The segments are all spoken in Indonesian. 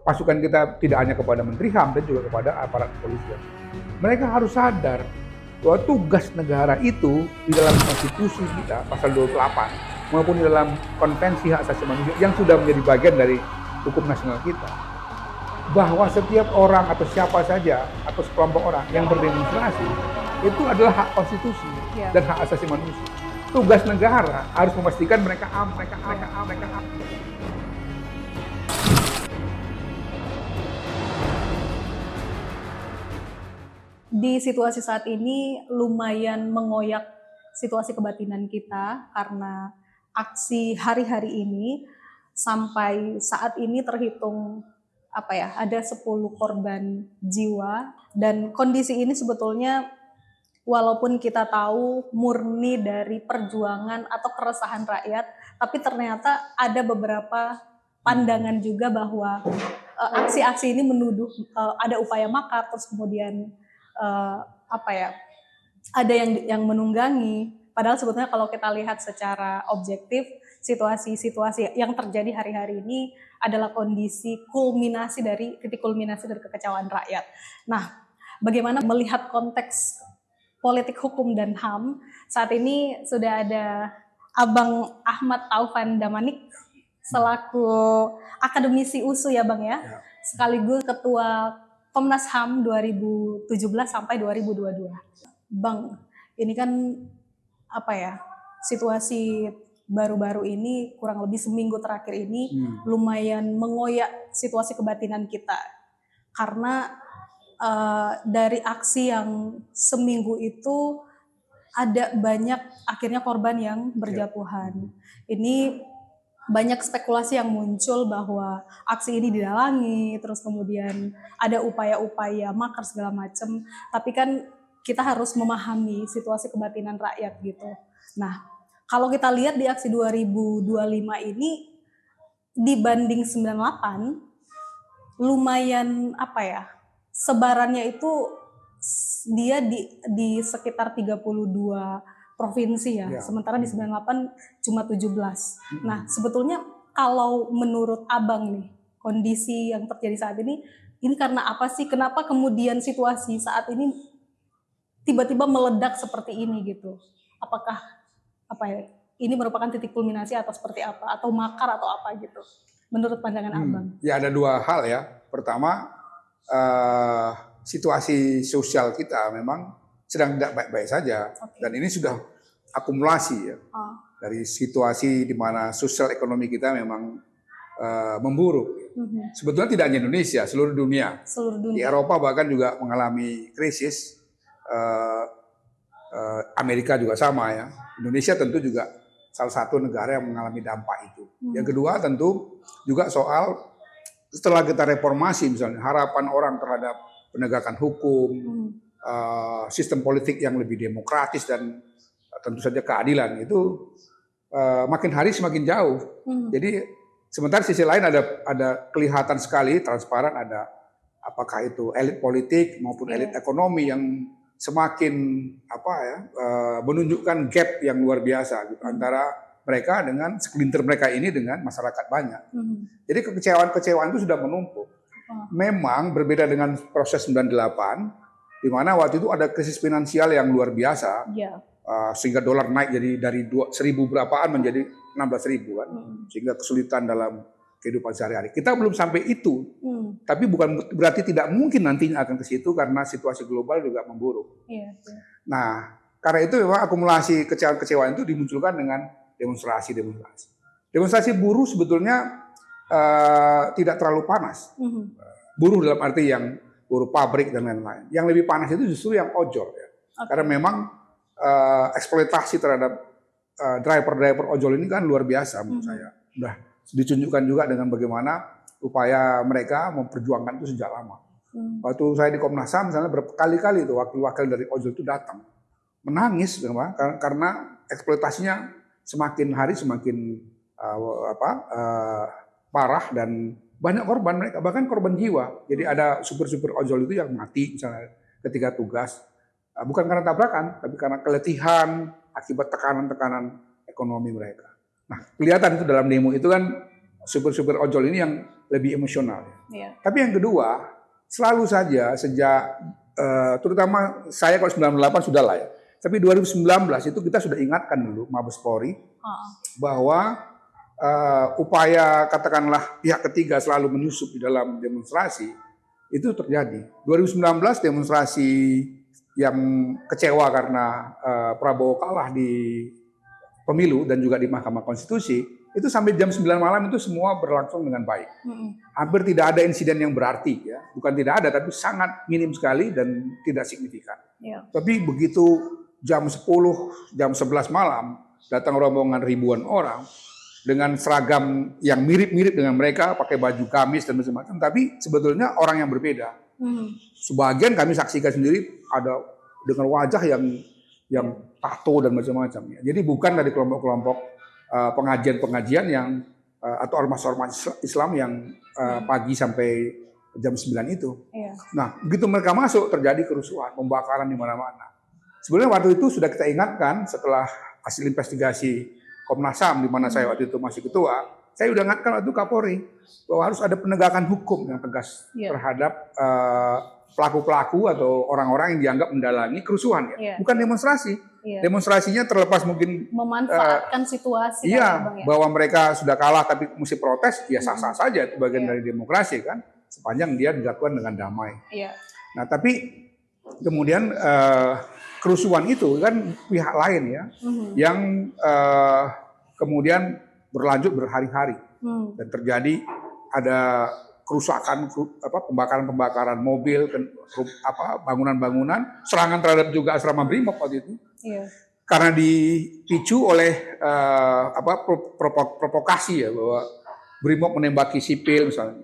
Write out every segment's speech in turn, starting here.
pasukan kita tidak hanya kepada Menteri HAM, dan juga kepada aparat kepolisian. Mereka harus sadar bahwa tugas negara itu di dalam konstitusi kita, pasal 28, maupun di dalam konvensi hak asasi manusia yang sudah menjadi bagian dari hukum nasional kita, bahwa setiap orang atau siapa saja atau sekelompok orang yang berdemonstrasi itu adalah hak konstitusi dan hak asasi manusia. Tugas negara harus memastikan mereka aman. Di situasi saat ini lumayan mengoyak situasi kebatinan kita karena aksi hari-hari ini sampai saat ini terhitung ada 10 korban jiwa, dan kondisi ini sebetulnya walaupun kita tahu murni dari perjuangan atau keresahan rakyat, tapi ternyata ada beberapa pandangan juga bahwa aksi-aksi ini menuduh ada upaya makar, terus kemudian ada yang menunggangi. Padahal sebetulnya kalau kita lihat secara objektif, situasi-situasi yang terjadi hari-hari ini adalah titik kulminasi dari kekecewaan rakyat. Nah, bagaimana melihat konteks politik hukum dan HAM? Saat ini sudah ada Abang Ahmad Taufan Damanik selaku akademisi USU ya Bang ya, sekaligus Ketua Komnas HAM 2017 sampai 2022. Bang, ini kan situasi baru-baru ini, kurang lebih seminggu terakhir ini lumayan mengoyak situasi kebatinan kita. Karena dari aksi yang seminggu itu ada banyak akhirnya korban yang berjatuhan. Ini banyak spekulasi yang muncul bahwa aksi ini didalangi, terus kemudian ada upaya-upaya makar segala macam. Tapi kan kita harus memahami situasi kebatinan rakyat gitu. Nah, kalau kita lihat di aksi 2025 ini dibanding 98, lumayan sebarannya itu dia di sekitar 32 provinsi ya. Sementara di 98 cuma 17. Nah, sebetulnya kalau menurut Abang nih, kondisi yang terjadi saat ini karena apa sih? Kenapa kemudian situasi saat ini tiba-tiba meledak seperti ini gitu? Apakah ini merupakan titik kulminasi atau seperti apa? Atau makar atau apa gitu? Menurut pandangan Abang. Ya ada dua hal ya. Pertama, situasi sosial kita memang sedang tidak baik-baik saja. Dan ini sudah akumulasi ya. Dari situasi di mana sosial ekonomi kita memang memburuk. Sebetulnya tidak hanya Indonesia, seluruh dunia. Di Eropa bahkan juga mengalami krisis. Amerika juga sama ya. Indonesia tentu juga salah satu negara yang mengalami dampak itu. Yang kedua tentu juga soal setelah kita reformasi misalnya, harapan orang terhadap penegakan hukum, sistem politik yang lebih demokratis dan tentu saja keadilan itu makin hari semakin jauh. Jadi sementara sisi lain ada kelihatan sekali transparan, ada apakah itu elit politik maupun elit ekonomi yang semakin menunjukkan gap yang luar biasa gitu, antara mereka dengan segelintir mereka ini dengan masyarakat banyak. Jadi kekecewaan itu sudah menumpuk. Memang berbeda dengan proses 98, di mana waktu itu ada krisis finansial yang luar biasa, sehingga dolar naik jadi dari 1.000 berapaan menjadi 16.000 kan, sehingga kesulitan dalam kehidupan sehari-hari. Kita belum sampai itu, tapi bukan berarti tidak mungkin nantinya akan ke situ karena situasi global juga memburuk. Nah, karena itu memang akumulasi kecewaan itu dimunculkan dengan demonstrasi. Demonstrasi buruh sebetulnya tidak terlalu panas. Buruh dalam arti yang buruh pabrik dan lain-lain. Yang lebih panas itu justru yang ojol ya. Karena memang eksploitasi terhadap driver ojol ini kan luar biasa menurut saya. Udah ditunjukkan juga dengan bagaimana upaya mereka memperjuangkan itu sejak lama. Waktu saya di Komnas HAM misalnya berkali-kali itu wakil-wakil dari ojol itu datang menangis karena eksploitasinya semakin hari semakin parah dan banyak korban mereka, bahkan korban jiwa. Jadi ada supir-supir ojol itu yang mati misalnya ketika tugas, bukan karena tabrakan tapi karena keletihan akibat tekanan-tekanan ekonomi mereka. Nah, kelihatan itu dalam demo itu kan supir-supir ojol ini yang lebih emosional. Iya. Tapi yang kedua, selalu saja sejak terutama saya kalau 98 sudah lah ya. Tapi 2019 itu kita sudah ingatkan dulu Mabes Polri bahwa upaya katakanlah pihak ketiga selalu menyusup di dalam demonstrasi itu terjadi. 2019 demonstrasi yang kecewa karena Prabowo kalah di pemilu dan juga di Mahkamah Konstitusi, itu sampai jam 9 malam itu semua berlangsung dengan baik. Hampir tidak ada insiden yang berarti, ya. Bukan tidak ada, tapi sangat minim sekali dan tidak signifikan. Tapi begitu jam 10, jam 11 malam, datang rombongan ribuan orang dengan seragam yang mirip-mirip dengan mereka, pakai baju gamis dan macam-macam, tapi sebetulnya orang yang berbeda. Sebagian kami saksikan sendiri ada dengan wajah yang tato dan macam-macam. Jadi bukan dari kelompok-kelompok pengajian-pengajian yang atau ormas-ormas Islam yang pagi sampai jam 9 itu. Nah, begitu mereka masuk terjadi kerusuhan, pembakaran di mana-mana. Sebenarnya waktu itu sudah kita ingatkan setelah hasil investigasi Komnas HAM di mana saya waktu itu masih ketua, saya sudah ingatkan waktu Kapolri bahwa harus ada penegakan hukum yang tegas terhadap pelaku-pelaku atau orang-orang yang dianggap mendalangi kerusuhan, ya. Bukan demonstrasi. Demonstrasinya terlepas mungkin memanfaatkan situasi. Bahwa mereka sudah kalah tapi mesti protes, ya sah-sah saja, itu bagian dari demokrasi kan, sepanjang dia dilakukan dengan damai. Nah, tapi kemudian kerusuhan itu kan pihak lain ya, yang kemudian berlanjut berhari-hari dan terjadi ada kerusakan, pembakaran-pembakaran mobil, bangunan-bangunan, serangan terhadap juga asrama Brimob waktu itu. Karena dipicu oleh provokasi ya, bahwa Brimob menembaki sipil misalnya.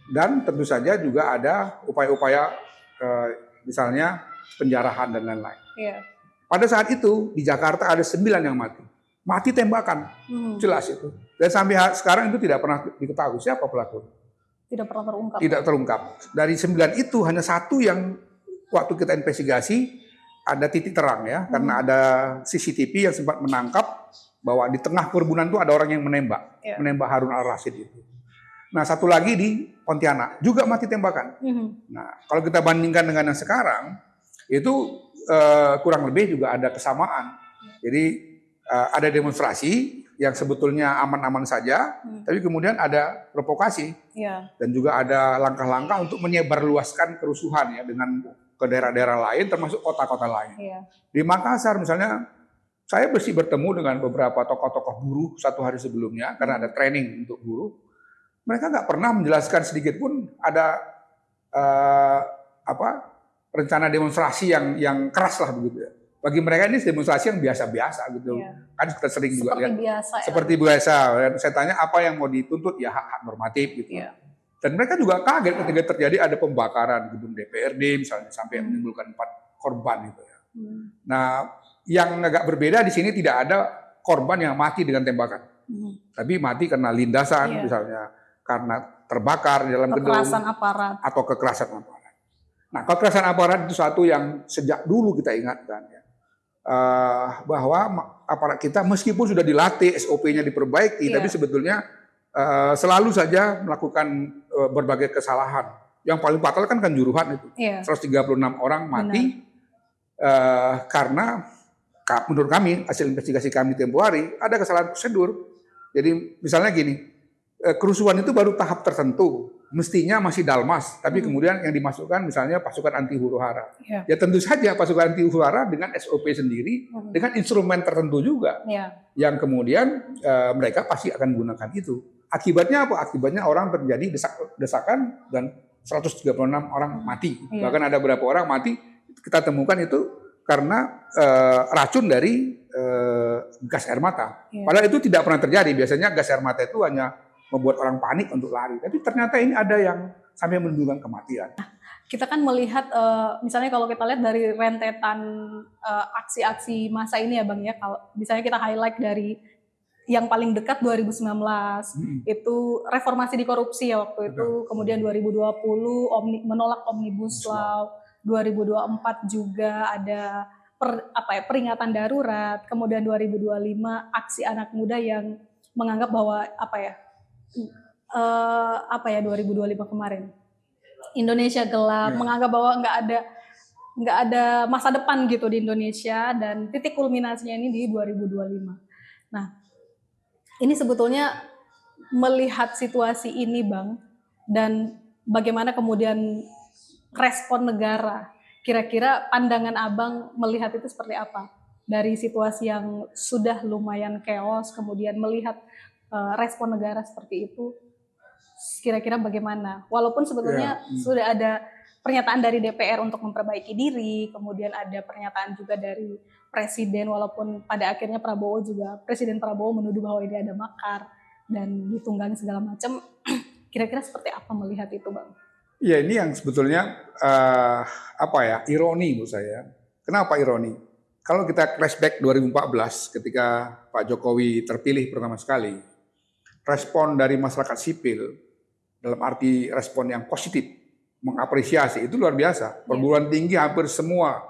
Dan tentu saja juga ada upaya-upaya misalnya penjarahan dan lain-lain. Pada saat itu di Jakarta ada 9 yang mati tembakan, jelas itu. Dan sampai sekarang itu tidak pernah diketahui siapa pelaku. Tidak pernah terungkap. Tidak terungkap. Dari 9 itu hanya 1 yang waktu kita investigasi ada titik terang ya, karena ada CCTV yang sempat menangkap bahwa di tengah kerumunan itu ada orang yang menembak Harun Al-Rashid itu. Nah, 1 lagi di Pontianak juga mati tembakan. Nah, kalau kita bandingkan dengan yang sekarang, itu kurang lebih juga ada kesamaan. Jadi ada demonstrasi yang sebetulnya aman-aman saja, tapi kemudian ada provokasi dan juga ada langkah-langkah untuk menyebarluaskan kerusuhan ya dengan ke daerah-daerah lain, termasuk kota-kota lain. Di Makassar misalnya, saya mesti bertemu dengan beberapa tokoh-tokoh buruh 1 hari sebelumnya karena ada training untuk buruh. Mereka nggak pernah menjelaskan sedikit pun ada rencana demonstrasi yang keras lah begitu ya. Bagi mereka ini demonstrasi yang biasa-biasa gitu. Kan kita sering juga lihat. Seperti biasa. Saya tanya apa yang mau dituntut, ya hak-hak normatif gitu. Dan mereka juga kaget ketika terjadi ada pembakaran gedung DPRD misalnya sampai menimbulkan 4 korban gitu ya. Nah, yang agak berbeda di sini tidak ada korban yang mati dengan tembakan. Tapi mati karena lindasan misalnya, karena terbakar di dalam gedung. Kekerasan aparat. Atau kekerasan aparat. Nah, kekerasan aparat itu satu yang sejak dulu kita ingatkan ya. Bahwa aparat kita meskipun sudah dilatih, SOP-nya diperbaiki, tapi sebetulnya selalu saja melakukan berbagai kesalahan. Yang paling fatal kan Kanjuruhan itu. 136 orang mati karena menurut kami, hasil investigasi kami tempo hari, ada kesalahan prosedur. Jadi misalnya gini, kerusuhan itu baru tahap tertentu. Mestinya masih dalmas, tapi kemudian yang dimasukkan misalnya pasukan anti huru-hara. Ya tentu saja pasukan anti huru-hara dengan SOP sendiri, dengan instrumen tertentu juga, yang kemudian mereka pasti akan gunakan itu. Akibatnya apa? Akibatnya orang terjadi desakan dan 136 orang mati. Bahkan ada beberapa orang mati kita temukan itu karena racun dari gas air mata. Padahal itu tidak pernah terjadi. Biasanya gas air mata itu hanya membuat orang panik untuk lari. Tapi ternyata ini ada yang sampai menimbulkan kematian. Kita kan melihat, misalnya kalau kita lihat dari rentetan aksi-aksi masa ini ya Bang ya, kalau misalnya kita highlight dari yang paling dekat 2019, itu reformasi di korupsi ya waktu itu, kemudian 2020 menolak Omnibus Law, 2024 juga ada peringatan darurat, kemudian 2025 aksi anak muda yang menganggap bahwa 2025 kemarin Indonesia gelap, menganggap bahwa nggak ada masa depan gitu di Indonesia, dan titik kulminasinya ini di 2025. Nah, ini sebetulnya melihat situasi ini Bang, dan bagaimana kemudian respon negara, kira-kira pandangan Abang melihat itu seperti apa? Dari situasi yang sudah lumayan chaos, kemudian melihat respon negara seperti itu, kira-kira bagaimana? Walaupun sebetulnya sudah ada pernyataan dari DPR untuk memperbaiki diri, kemudian ada pernyataan juga dari Presiden, walaupun pada akhirnya Presiden Prabowo menuduh bahwa ini ada makar dan ditunggangi segala macam. Kira-kira seperti apa melihat itu, Bang? Ya, ini yang sebetulnya ironi menurut saya. Kenapa ironi? Kalau kita flashback 2014 ketika Pak Jokowi terpilih pertama sekali, respon dari masyarakat sipil dalam arti respon yang positif, mengapresiasi, itu luar biasa. Perguruan tinggi hampir semua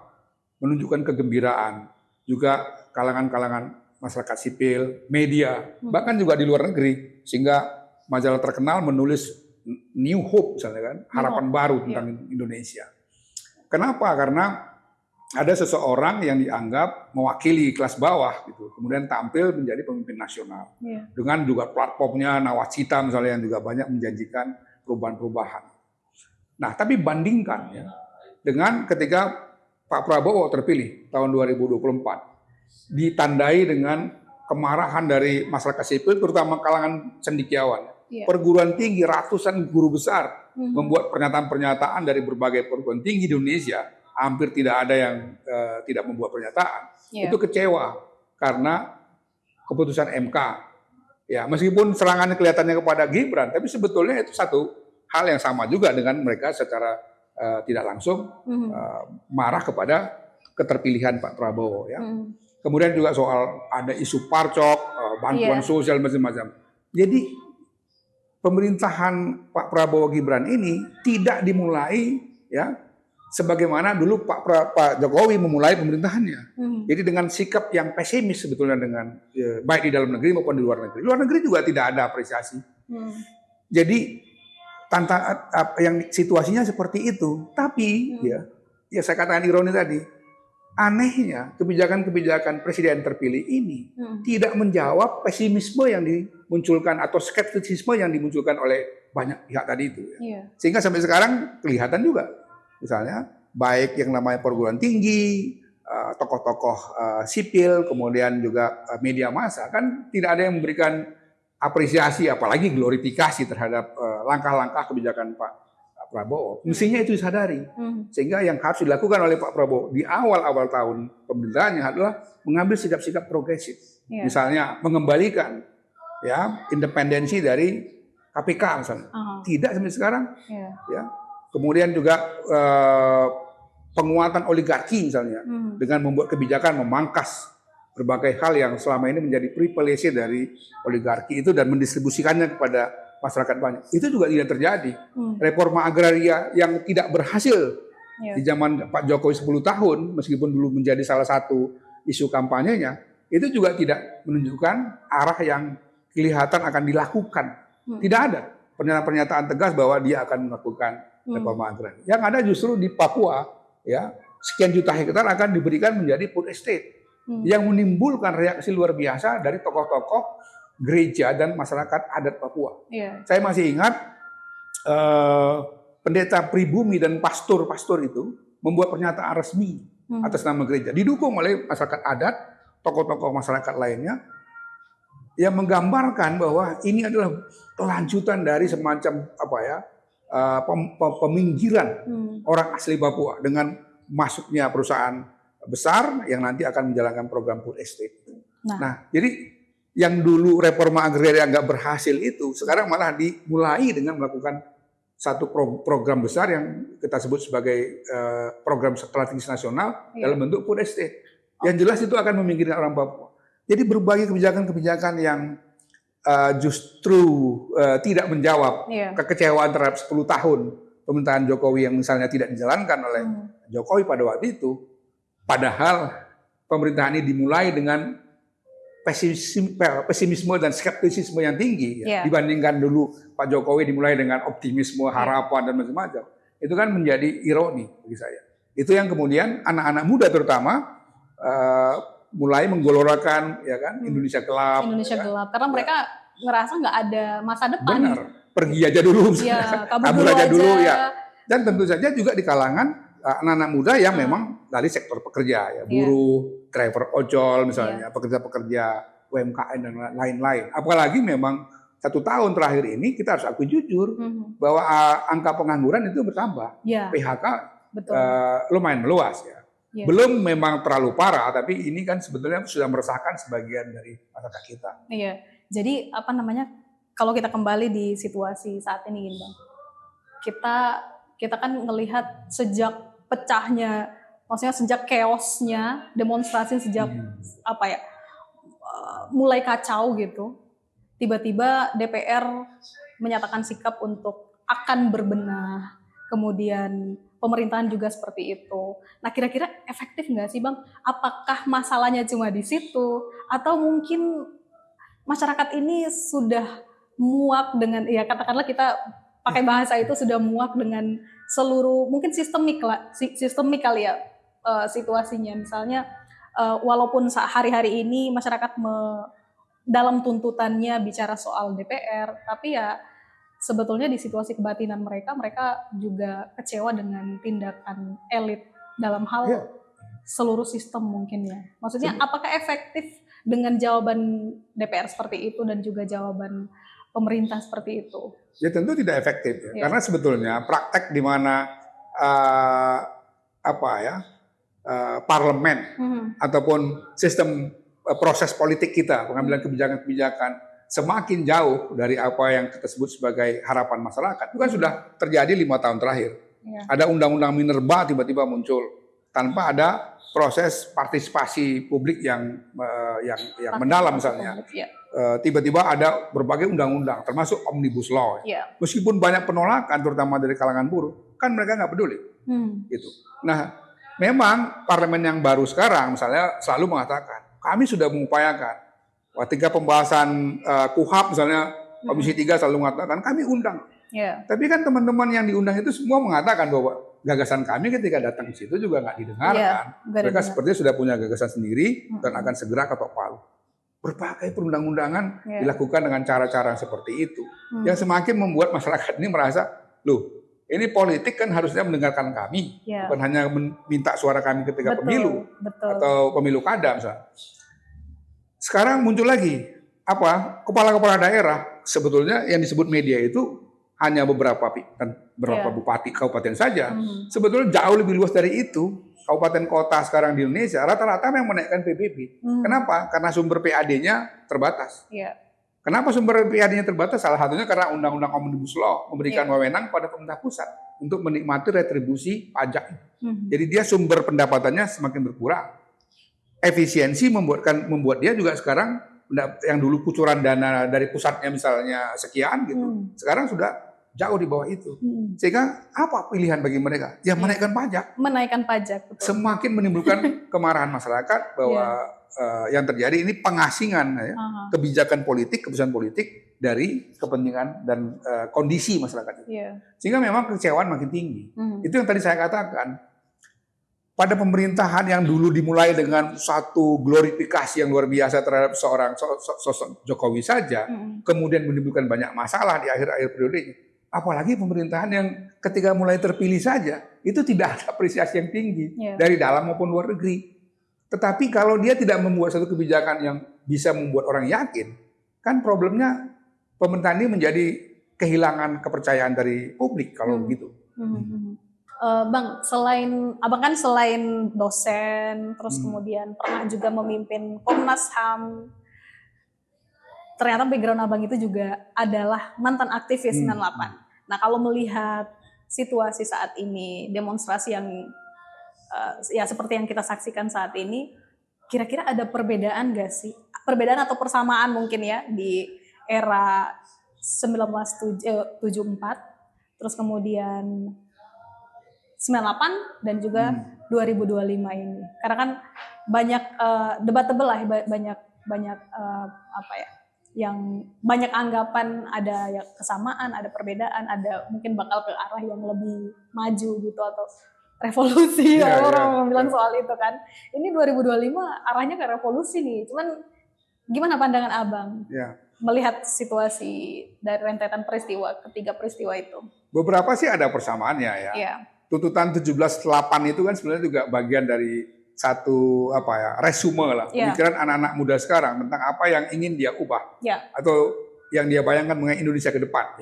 menunjukkan kegembiraan. Juga kalangan-kalangan masyarakat sipil, media, bahkan juga di luar negeri. Sehingga majalah terkenal menulis New Hope misalnya kan, harapan baru tentang Indonesia. Kenapa? Karena ada seseorang yang dianggap mewakili kelas bawah gitu, kemudian tampil menjadi pemimpin nasional. Dengan juga platformnya Nawacita misalnya yang juga banyak menjanjikan perubahan-perubahan. Nah, tapi bandingkan ya dengan ketika Pak Prabowo terpilih tahun 2024, ditandai dengan kemarahan dari masyarakat sipil, terutama kalangan cendekiawan. Perguruan tinggi, ratusan guru besar membuat pernyataan-pernyataan dari berbagai perguruan tinggi di Indonesia, hampir tidak ada yang tidak membuat pernyataan. Itu kecewa karena keputusan MK. Ya, meskipun serangannya kelihatannya kepada Gibran, tapi sebetulnya itu satu hal yang sama juga dengan mereka secara tidak langsung marah kepada keterpilihan Pak Prabowo. Ya. Kemudian juga soal ada isu parcok, bantuan sosial macam-macam. Jadi pemerintahan Pak Prabowo Gibran ini tidak dimulai ya sebagaimana dulu Pak Jokowi memulai pemerintahannya. Jadi dengan sikap yang pesimis sebetulnya dengan baik di dalam negeri maupun di luar negeri. Luar negeri juga tidak ada apresiasi. Jadi yang situasinya seperti itu. Tapi ya saya katakan ironi tadi, anehnya kebijakan-kebijakan presiden terpilih ini tidak menjawab pesimisme yang dimunculkan atau skeptisisme yang dimunculkan oleh banyak pihak tadi itu. Sehingga sampai sekarang kelihatan juga, misalnya baik yang namanya perguruan tinggi, tokoh-tokoh sipil, kemudian juga media massa, kan tidak ada yang memberikan apresiasi, apalagi glorifikasi terhadap langkah-langkah kebijakan Pak Prabowo. Mestinya itu disadari. Sehingga yang harus dilakukan oleh Pak Prabowo di awal-awal tahun pemerintahannya adalah mengambil sikap-sikap progresif. Misalnya mengembalikan ya independensi dari KPK misalnya. Tidak sampai sekarang. Ya. Kemudian juga penguatan oligarki misalnya dengan membuat kebijakan memangkas berbagai hal yang selama ini menjadi privilege dari oligarki itu dan mendistribusikannya kepada masyarakat banyak. Itu juga tidak terjadi. Reforma agraria yang tidak berhasil di zaman Pak Jokowi 10 tahun, meskipun dulu menjadi salah satu isu kampanyenya, itu juga tidak menunjukkan arah yang kelihatan akan dilakukan. Tidak ada pernyataan-pernyataan tegas bahwa dia akan melakukan reforma agraria. Yang ada justru di Papua, ya sekian juta hektar akan diberikan menjadi food estate. Yang menimbulkan reaksi luar biasa dari tokoh-tokoh gereja dan masyarakat adat Papua. Saya masih ingat pendeta pribumi dan pastor-pastor itu membuat pernyataan resmi atas nama gereja, didukung oleh masyarakat adat, tokoh-tokoh masyarakat lainnya, yang menggambarkan bahwa ini adalah kelanjutan dari semacam peminggiran orang asli Papua dengan masuknya perusahaan besar yang nanti akan menjalankan program food estate. Nah, jadi yang dulu reforma agraria nggak berhasil itu sekarang malah dimulai dengan melakukan satu program besar yang kita sebut sebagai program strategis nasional dalam bentuk food estate. Yang jelas itu akan meminggirkan orang Papua. Jadi berbagai kebijakan-kebijakan yang justru tidak menjawab kekecewaan terhadap 10 tahun pemerintahan Jokowi yang misalnya tidak dijalankan oleh Jokowi pada waktu itu. Padahal pemerintahan ini dimulai dengan pesimisme dan skeptisisme yang tinggi Yeah. dibandingkan dulu Pak Jokowi dimulai dengan optimisme, harapan dan macam-macam. Itu kan menjadi ironi bagi saya. Itu yang kemudian anak-anak muda terutama mulai menggelorkan ya kan Indonesia Indonesia ya kan? gelap karena mereka ngerasa nggak ada masa depan. Benar, pergi aja dulu, Ya, kabur aja dulu ya. Dan tentu saja juga di kalangan anak-anak muda yang memang dari sektor pekerja ya, buruh, driver ojol misalnya, pekerja-pekerja UMKM dan lain-lain. Apalagi memang 1 tahun terakhir ini kita harus akui jujur bahwa angka pengangguran itu bertambah, PHK lumayan meluas ya. Belum memang terlalu parah, tapi ini kan sebetulnya sudah meresahkan sebagian dari masyarakat kita. Iya, jadi apa namanya? Kalau kita kembali di situasi saat ini, Bang, kita kan melihat sejak pecahnya, maksudnya sejak chaosnya demonstrasi, sejak mulai kacau gitu, tiba-tiba DPR menyatakan sikap untuk akan berbenah, kemudian pemerintahan juga seperti itu. Nah, kira-kira efektif nggak sih, Bang? Apakah masalahnya cuma di situ, atau mungkin masyarakat ini sudah muak dengan, ya katakanlah kita pakai bahasa itu, sudah muak dengan seluruh, mungkin sistemik kali ya situasinya. Misalnya walaupun hari-hari ini masyarakat dalam tuntutannya bicara soal DPR, tapi ya sebetulnya di situasi kebatinan mereka juga kecewa dengan tindakan elit dalam hal seluruh sistem mungkin ya. Maksudnya apakah efektif dengan jawaban DPR seperti itu dan juga jawaban pemerintah seperti itu? Ya tentu tidak efektif ya. Karena sebetulnya praktek di mana parlemen ataupun sistem proses politik kita, pengambilan kebijakan-kebijakan semakin jauh dari apa yang kita sebut sebagai harapan masyarakat. Itu kan sudah terjadi 5 tahun terakhir. Ada undang-undang Minerba tiba-tiba muncul tanpa ada proses partisipasi publik yang mendalam misalnya. Tiba-tiba ada berbagai undang-undang, termasuk Omnibus Law. Meskipun banyak penolakan, terutama dari kalangan buruh, kan mereka nggak peduli. Gitu. Nah, memang parlemen yang baru sekarang misalnya selalu mengatakan, kami sudah mengupayakan. Ketika pembahasan KUHP misalnya, Komisi 3 selalu mengatakan, kami undang. Tapi kan teman-teman yang diundang itu semua mengatakan bahwa gagasan kami ketika datang ke situ juga nggak didengarkan. Mereka sepertinya sudah punya gagasan sendiri dan akan segera ketok palu. Berbagai perundang-undangan dilakukan dengan cara-cara seperti itu. Yang semakin membuat masyarakat ini merasa, loh ini politik kan harusnya mendengarkan kami. Bukan hanya minta suara kami ketika pemilu atau pemilu kada misalnya. Sekarang muncul lagi, kepala-kepala daerah sebetulnya yang disebut media itu hanya beberapa bupati kabupaten saja. Sebetulnya jauh lebih luas dari itu. Kabupaten kota sekarang di Indonesia rata-rata yang menaikkan PBB. Kenapa? Karena sumber PAD-nya terbatas. Kenapa sumber PAD-nya terbatas? Salah satunya karena Undang-Undang Omnibus Law memberikan wewenang pada pemerintah pusat untuk menikmati retribusi pajak. Jadi dia sumber pendapatannya semakin berkurang. Efisiensi membuat dia juga sekarang yang dulu kucuran dana dari pusatnya misalnya sekian gitu, sekarang sudah jauh di bawah itu. Sehingga apa pilihan bagi mereka? Ya menaikkan pajak. Menaikkan pajak. Betul. Semakin menimbulkan kemarahan masyarakat bahwa yang terjadi ini pengasingan kebijakan politik, keputusan politik dari kepentingan dan kondisi masyarakat itu. Sehingga memang kekecewaan makin tinggi. Itu yang tadi saya katakan. Pada pemerintahan yang dulu dimulai dengan satu glorifikasi yang luar biasa terhadap seorang sosok Jokowi saja, kemudian menimbulkan banyak masalah di akhir-akhir periodenya. Apalagi pemerintahan yang ketika mulai terpilih saja, itu tidak ada apresiasi yang tinggi dari dalam maupun luar negeri. Tetapi kalau dia tidak membuat satu kebijakan yang bisa membuat orang yakin, kan problemnya pemerintahan ini menjadi kehilangan kepercayaan dari publik kalau begitu. Bang, abang kan selain dosen, terus kemudian pernah juga memimpin Komnas HAM. Ternyata background abang itu juga adalah mantan aktivis 98. Nah, kalau melihat situasi saat ini, demonstrasi yang ya seperti yang kita saksikan saat ini, kira-kira ada perbedaan nggak sih? Perbedaan atau persamaan mungkin ya di era 1974, terus kemudian 98 dan juga 2025 ini. Karena kan banyak debatable lah, banyak banyak apa ya, yang banyak anggapan, ada yang kesamaan, ada perbedaan, ada mungkin bakal ke arah yang lebih maju gitu atau revolusi orang bilang soal itu kan. Ini 2025 arahnya ke revolusi nih. Cuman gimana pandangan Abang melihat situasi dari rentetan peristiwa, ketiga peristiwa itu? Beberapa sih ada persamaannya ya. Tuntutan 17.8 itu kan sebenarnya juga bagian dari satu resume lah, pemikiran anak-anak muda sekarang tentang apa yang ingin dia ubah atau yang dia bayangkan mengenai Indonesia ke depan.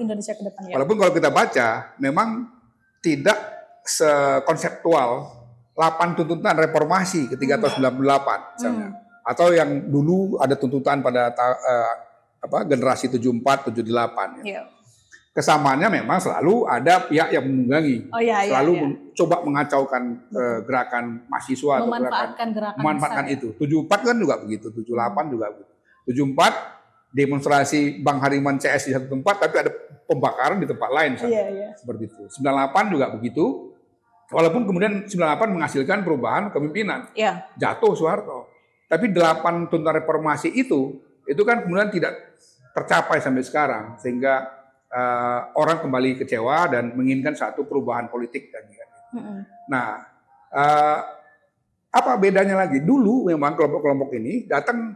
Walaupun kalau kita baca memang tidak sekonseptual 8 tuntutan reformasi ketika tahun 98 misalnya, atau yang dulu ada tuntutan pada generasi 74, 78 ya. Kesamaannya memang selalu ada pihak yang menunggangi, selalu coba mengacaukan gerakan mahasiswa atau memanfaatkan itu. 74 kan juga begitu, 78 juga begitu. 74 demonstrasi Bang Hariman CS di satu tempat, tapi ada pembakaran di tempat lain, seperti itu. 98 juga begitu, walaupun kemudian 98 menghasilkan perubahan kepemimpinan, jatuh Soeharto. Tapi 8 tuntutan reformasi itu kan kemudian tidak tercapai sampai sekarang, sehingga orang kembali kecewa dan menginginkan satu perubahan politik dan Nah, apa bedanya lagi? Dulu memang kelompok-kelompok ini datang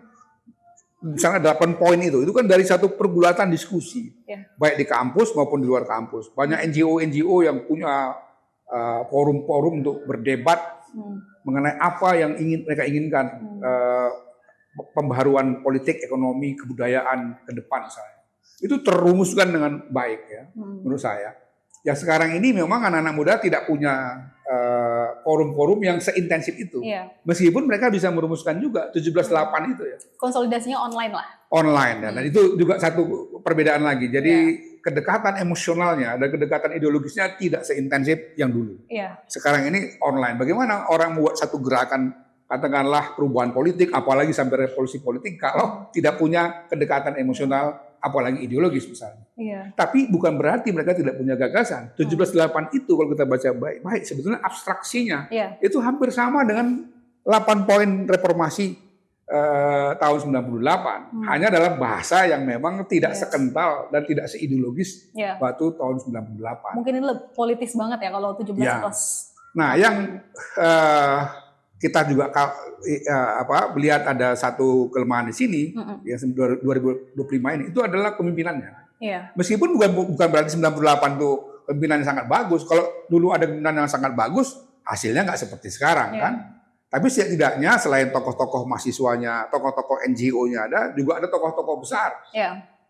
misalnya 8 poin itu kan dari satu pergulatan diskusi, baik di kampus maupun di luar kampus. Banyak NGO yang punya forum-forum untuk berdebat mengenai apa yang mereka inginkan, pembaharuan politik, ekonomi, kebudayaan ke depan misalnya. Itu terumuskan dengan baik ya, menurut saya. Ya sekarang ini memang anak-anak muda tidak punya forum-forum yang seintensif itu. Meskipun mereka bisa merumuskan juga 17.8 itu ya. Konsolidasinya online lah. Online, dan itu juga satu perbedaan lagi. Jadi kedekatan emosionalnya dan kedekatan ideologisnya tidak seintensif yang dulu. Sekarang ini online. Bagaimana orang membuat satu gerakan, katakanlah perubahan politik, apalagi sampai revolusi politik, kalau tidak punya kedekatan emosional, apalagi ideologis misalnya. Tapi bukan berarti mereka tidak punya gagasan. 17.8 itu kalau kita baca baik-baik, sebetulnya abstraksinya itu hampir sama dengan 8 poin reformasi tahun 98. Hanya dalam bahasa yang memang tidak sekental dan tidak seideologis waktu tahun 98. Mungkin ini lebih politis banget ya kalau 17 plus. Nah, yang kita juga melihat ada satu kelemahan di sini yang 2025 ini itu adalah kepemimpinannya. Meskipun bukan berarti 98 itu pemimpinannya sangat bagus. Kalau dulu ada pemimpinan yang sangat bagus, hasilnya nggak seperti sekarang kan. Tapi setidaknya selain tokoh-tokoh mahasiswanya, tokoh-tokoh NGO-nya ada, juga ada tokoh-tokoh besar.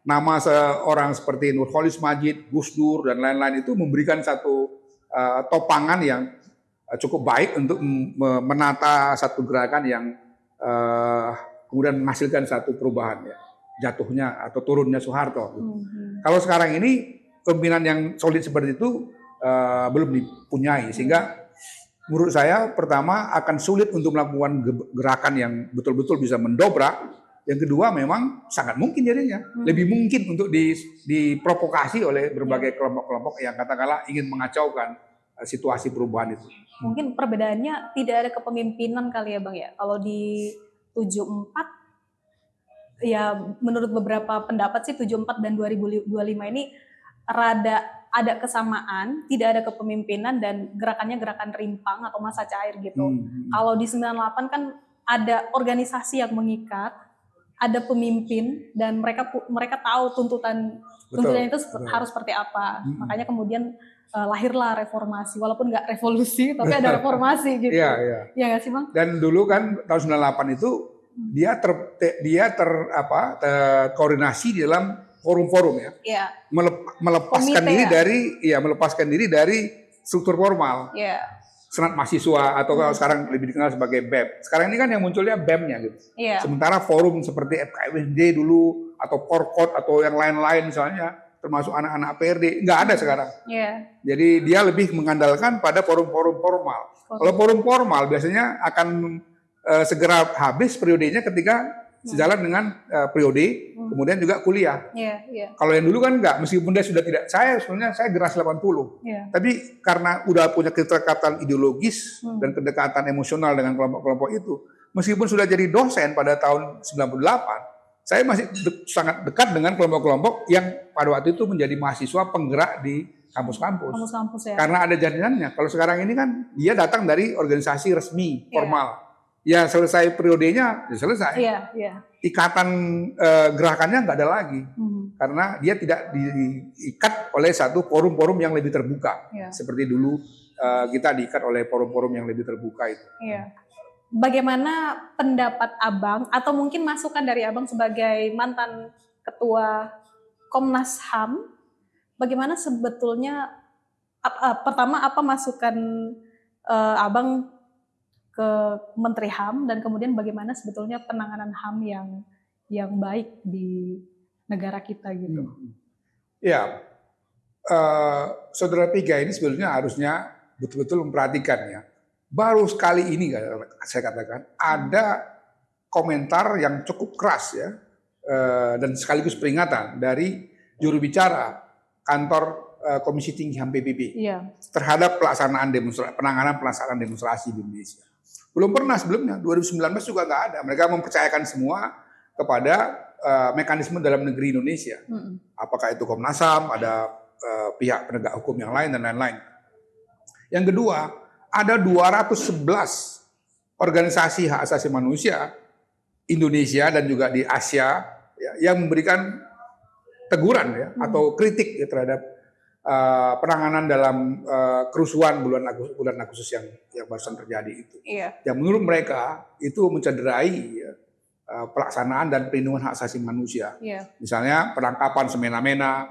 Nama seorang seperti Nurholis Majid, Gus Dur dan lain-lain itu memberikan satu topangan yang cukup baik untuk menata satu gerakan yang kemudian menghasilkan satu perubahan ya, jatuhnya atau turunnya Soeharto. Kalau sekarang ini pemimpinan yang solid seperti itu belum dipunyai, sehingga menurut saya pertama akan sulit untuk melakukan gerakan yang betul-betul bisa mendobrak. Yang kedua memang sangat mungkin jadinya lebih mungkin untuk diprovokasi oleh berbagai kelompok-kelompok yang katakanlah ingin mengacaukan situasi perubahan itu. Mungkin perbedaannya tidak ada kepemimpinan kali ya Bang ya. Kalau di 74 ya menurut beberapa pendapat sih 74 dan 2025 ini rada ada kesamaan, tidak ada kepemimpinan dan gerakannya gerakan rimpang atau masa cair gitu. Kalau di 98 kan ada organisasi yang mengikat, ada pemimpin dan mereka tahu tuntutan itu harus seperti apa. Makanya kemudian lahirlah reformasi, walaupun nggak revolusi tapi ada reformasi gitu. Iya nggak sih Bang? Dan dulu kan tahun 98 itu dia terkoordinasi di dalam forum-forum ya. Melepaskan diri dari struktur formal. Senat mahasiswa atau kalau sekarang lebih dikenal sebagai BEM. Sekarang ini kan yang munculnya BEM-nya gitu. Sementara forum seperti FKIWSD dulu atau Porkot atau yang lain-lain misalnya, termasuk anak-anak PRD, nggak ada sekarang. Jadi dia lebih mengandalkan pada forum-forum formal. Kalau forum formal biasanya akan segera habis periodenya ketika sejalan dengan periode, kemudian juga kuliah. Kalau yang dulu kan enggak, meskipun dia sudah tidak, saya generasi 80. Tapi karena udah punya kedekatan ideologis dan kedekatan emosional dengan kelompok-kelompok itu, meskipun sudah jadi dosen pada tahun 98, saya masih sangat dekat dengan kelompok-kelompok yang pada waktu itu menjadi mahasiswa penggerak di kampus-kampus. Kampus-kampus ya. Karena ada jaringannya. Kalau sekarang ini kan dia datang dari organisasi resmi, formal. Ya selesai periodenya, ya selesai. Ikatan gerakannya nggak ada lagi. Karena dia tidak diikat oleh satu forum-forum yang lebih terbuka. Seperti dulu kita diikat oleh forum-forum yang lebih terbuka itu. Bagaimana pendapat Abang atau mungkin masukan dari Abang sebagai mantan ketua Komnas HAM, bagaimana sebetulnya pertama apa masukan Abang ke Menteri HAM dan kemudian bagaimana sebetulnya penanganan HAM yang baik di negara kita gitu? Ya, Saudara Piga ini sebetulnya harusnya betul-betul memperhatikan ya. Baru sekali ini saya katakan ada komentar yang cukup keras ya dan sekaligus peringatan dari juru bicara kantor Komisi Tinggi HAM PBB terhadap penanganan pelaksanaan demonstrasi di Indonesia. Belum pernah sebelumnya, 2019 juga nggak ada. Mereka mempercayakan semua kepada mekanisme dalam negeri Indonesia. Apakah itu Komnas HAM, ada pihak penegak hukum yang lain dan lain-lain. Yang kedua, ada 211 organisasi hak asasi manusia Indonesia dan juga di Asia ya, yang memberikan teguran ya atau kritik ya, terhadap penanganan dalam kerusuhan bulan Agustus yang barusan terjadi itu. Yang menurut mereka itu mencederai ya, pelaksanaan dan perlindungan hak asasi manusia. Misalnya penangkapan semena-mena,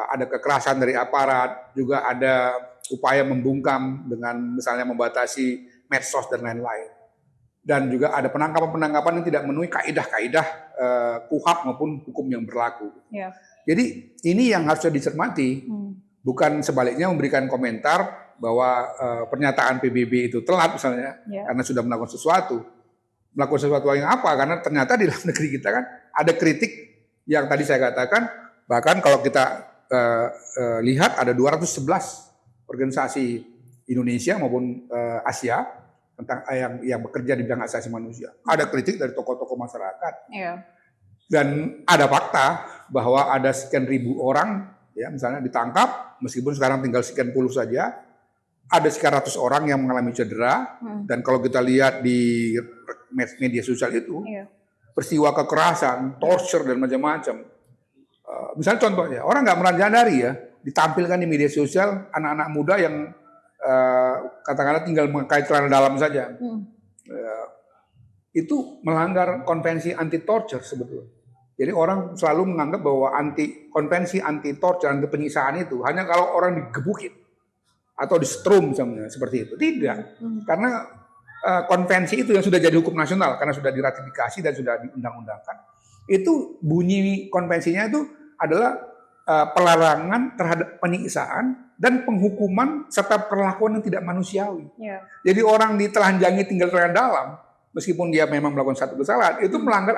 ada kekerasan dari aparat, juga ada upaya membungkam dengan misalnya membatasi medsos dan lain-lain. Dan juga ada penangkapan-penangkapan yang tidak memenuhi kaidah-kaidah KUHAP maupun hukum yang berlaku. Jadi ini yang harusnya dicermati, bukan sebaliknya memberikan komentar bahwa pernyataan PBB itu telat misalnya karena sudah melakukan sesuatu. Melakukan sesuatu yang apa? Karena ternyata di dalam negeri kita kan ada kritik yang tadi saya katakan, bahkan kalau kita lihat ada 211 organisasi Indonesia maupun Asia tentang yang bekerja di bidang hak asasi manusia. Ada kritik dari tokoh-tokoh masyarakat. Dan ada fakta bahwa ada sekian ribu orang ya misalnya ditangkap, meskipun sekarang tinggal sekian puluh saja. Ada sekian ratus orang yang mengalami cedera, dan kalau kita lihat di media sosial itu, peristiwa kekerasan, torture dan macam-macam. Misalnya contohnya, orang nggak menyadari ya, ditampilkan di media sosial anak-anak muda yang katakanlah tinggal memakai celana dalam saja. Itu melanggar konvensi anti torture sebetulnya. Jadi orang selalu menganggap bahwa konvensi anti torture, anti penyiksaan itu hanya kalau orang digebukin atau di setrum misalnya seperti itu. Tidak. Karena konvensi itu yang sudah jadi hukum nasional karena sudah diratifikasi dan sudah diundang-undangkan. Itu bunyi konvensinya itu adalah pelarangan terhadap penyiksaan dan penghukuman serta perlakuan yang tidak manusiawi. Jadi orang ditelanjangi tinggal celana dalam meskipun dia memang melakukan satu kesalahan, itu melanggar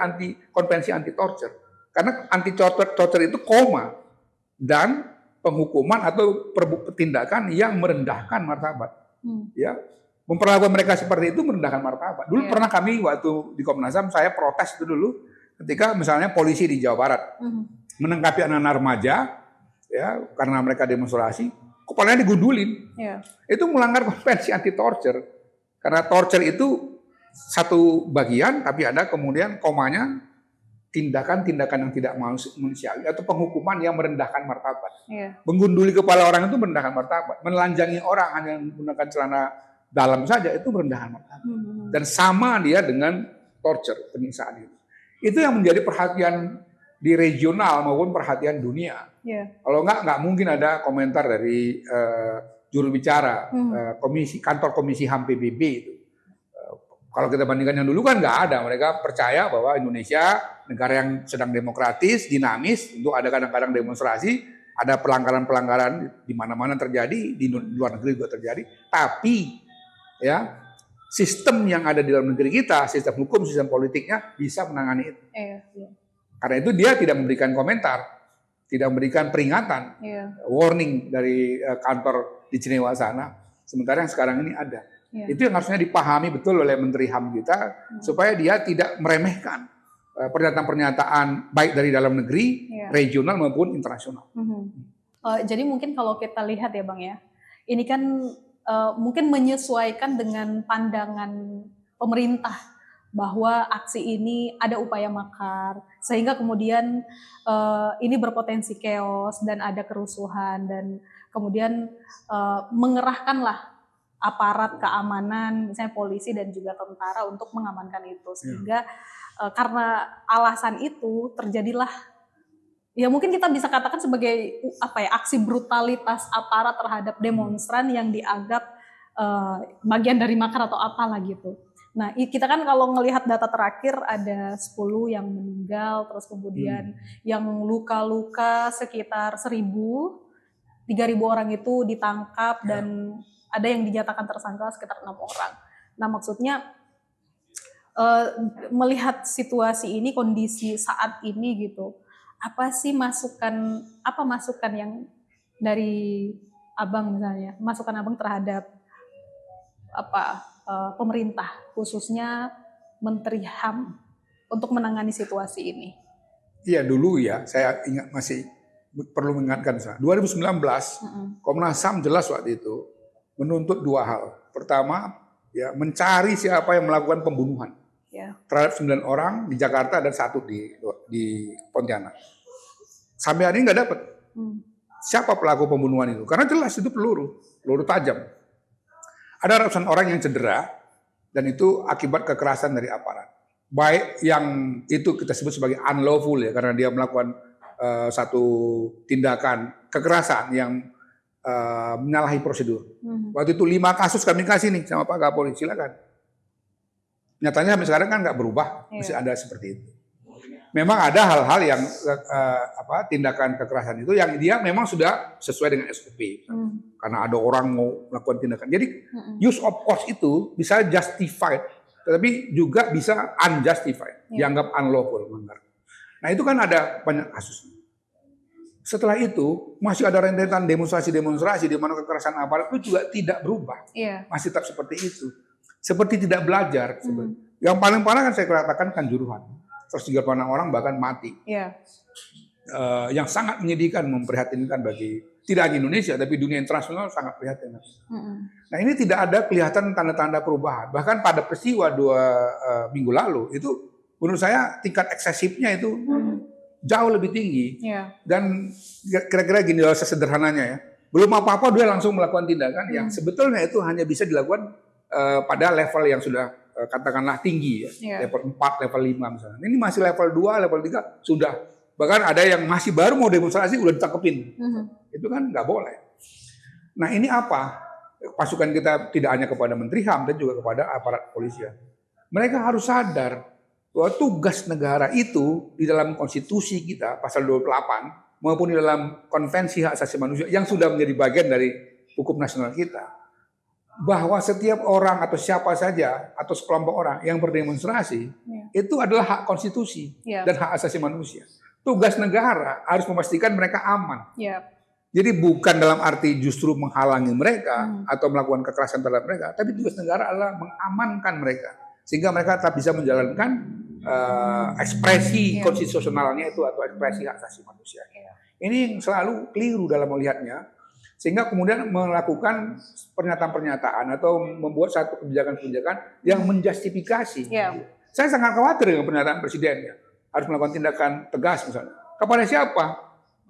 konvensi anti torture. Karena anti torture itu koma dan penghukuman atau tindakan yang merendahkan martabat. Ya, memperlakukan mereka seperti itu merendahkan martabat. Dulu pernah kami waktu di Komnas HAM saya protes itu dulu ketika misalnya polisi di Jawa Barat menangkapi anak-anak remaja ya karena mereka demonstrasi, kepalanya digundulin. Itu melanggar konvensi anti torture. Karena torture itu satu bagian tapi ada kemudian komanya tindakan-tindakan yang tidak manusiawi atau penghukuman yang merendahkan martabat. Menggunduli kepala orang itu merendahkan martabat. Menelanjangi orang hanya menggunakan celana dalam saja itu merendahkan martabat. Dan sama dia dengan torture, penyiksaan itu. Itu yang menjadi perhatian di regional maupun perhatian dunia. Kalau nggak mungkin ada komentar dari juru bicara kantor Komisi HAM PBB itu. Kalau kita bandingkan yang dulu kan nggak ada. Mereka percaya bahwa Indonesia negara yang sedang demokratis, dinamis, untuk ada kadang-kadang demonstrasi, ada pelanggaran-pelanggaran di mana-mana terjadi, di luar negeri juga terjadi. Tapi ya sistem yang ada di dalam negeri kita, sistem hukum, sistem politiknya bisa menangani itu. Karena itu dia tidak memberikan komentar, tidak memberikan peringatan, warning dari kantor di Jenewa sana. Sementara yang sekarang ini ada. Itu yang harusnya dipahami betul oleh Menteri HAM kita supaya dia tidak meremehkan pernyataan-pernyataan baik dari dalam negeri, regional maupun internasional. Jadi mungkin kalau kita lihat ya Bang ya, ini kan mungkin menyesuaikan dengan pandangan pemerintah bahwa aksi ini ada upaya makar, sehingga kemudian ini berpotensi chaos dan ada kerusuhan, dan kemudian mengerahkanlah aparat keamanan, misalnya polisi dan juga tentara untuk mengamankan itu, sehingga karena alasan itu terjadilah, ya mungkin kita bisa katakan sebagai aksi brutalitas aparat terhadap demonstran yang dianggap bagian dari makar atau apalah gitu. Nah, kita kan kalau ngelihat data terakhir ada 10 yang meninggal, terus kemudian yang luka-luka sekitar 3.000 orang itu ditangkap, dan ada yang dinyatakan tersangka sekitar 6 orang. Nah, maksudnya melihat situasi ini, kondisi saat ini gitu, apa sih masukan yang dari Abang misalnya, masukan Abang terhadap pemerintah, khususnya Menteri HAM untuk menangani situasi ini? Iya, dulu ya, saya ingat, masih perlu mengingatkan, 2019 Komnas HAM jelas waktu itu menuntut 2 hal. Pertama, ya mencari siapa yang melakukan pembunuhan terhadap 9 orang di Jakarta dan 1 di Pontianak. Sampai hari ini nggak dapat siapa pelaku pembunuhan itu, karena jelas itu peluru tajam. Ada ratusan orang yang cedera, dan itu akibat kekerasan dari aparat. Baik yang itu kita sebut sebagai unlawful ya, karena dia melakukan satu tindakan kekerasan yang menyalahi prosedur. Waktu itu 5 kasus kami kasih nih sama Pak Kapolri, silakan. Nyatanya sampai sekarang kan nggak berubah, masih ada seperti itu. Memang ada hal-hal yang tindakan kekerasan itu yang dia memang sudah sesuai dengan SOP, karena ada orang mau melakukan tindakan. Jadi use of force itu bisa justified, tetapi juga bisa unjustified, dianggap unlawful, melanggar. Nah itu kan ada banyak kasus. Setelah itu masih ada rentetan demonstrasi-demonstrasi di mana kekerasan aparat itu juga tidak berubah, masih tetap seperti itu, seperti tidak belajar. Yang paling parah kan saya katakan Kanjuruhan. 136 orang bahkan mati. Yang sangat menyedihkan, memprihatinkan bagi tidak hanya Indonesia tapi dunia internasional, sangat prihatin. Nah ini tidak ada kelihatan tanda-tanda perubahan. Bahkan pada peristiwa 2 minggu lalu itu menurut saya tingkat eksesifnya itu jauh lebih tinggi. Dan kira-kira gini, sesederhananya ya, belum apa-apa dia langsung melakukan tindakan yang sebetulnya itu hanya bisa dilakukan pada level yang sudah katakanlah tinggi ya, level 4, level 5 misalnya. Ini masih level 2, level 3 sudah. Bahkan ada yang masih baru mau demonstrasi udah ditangkepin. Itu kan nggak boleh. Nah ini apa? Pasukan kita tidak hanya kepada Menteri HAM, dan juga kepada aparat kepolisian. Mereka harus sadar bahwa tugas negara itu di dalam konstitusi kita, pasal 28, maupun di dalam konvensi hak asasi manusia yang sudah menjadi bagian dari hukum nasional kita, bahwa setiap orang atau siapa saja atau sekelompok orang yang berdemonstrasi itu adalah hak konstitusi dan hak asasi manusia. Tugas negara harus memastikan mereka aman. Jadi bukan dalam arti justru menghalangi mereka atau melakukan kekerasan terhadap mereka, tapi tugas negara adalah mengamankan mereka sehingga mereka tetap bisa menjalankan ekspresi konstitusionalnya itu atau ekspresi hak asasi manusia. Ini selalu keliru dalam melihatnya, sehingga kemudian melakukan pernyataan-pernyataan atau membuat satu kebijakan-kebijakan yang menjustifikasi. Saya sangat khawatir dengan pernyataan presidennya, harus melakukan tindakan tegas misalnya. Kepada siapa?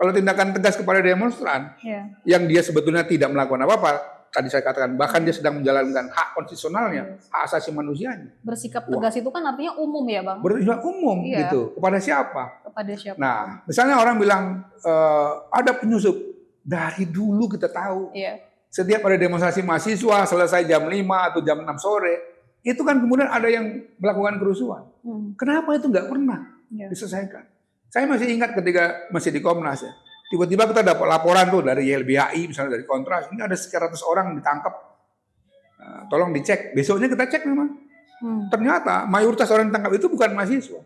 Kalau tindakan tegas kepada demonstran, yang dia sebetulnya tidak melakukan apa-apa, tadi saya katakan, bahkan dia sedang menjalankan hak konstitusionalnya, hak asasi manusianya. Bersikap tegas itu kan artinya umum ya Bang? Bersikap umum gitu. Kepada siapa? Kepada siapa? Nah, misalnya orang bilang ada penyusup. Dari dulu kita tahu, setiap ada demonstrasi mahasiswa selesai jam 5 atau jam 6 sore, itu kan kemudian ada yang melakukan kerusuhan. Kenapa itu nggak pernah diselesaikan? Saya masih ingat ketika masih di Komnas ya, tiba-tiba kita dapat laporan tuh dari YLBHI, misalnya dari Kontras, ini ada sekitar 100 orang ditangkap, tolong dicek. Besoknya kita cek memang, ternyata mayoritas orang ditangkap itu bukan mahasiswa.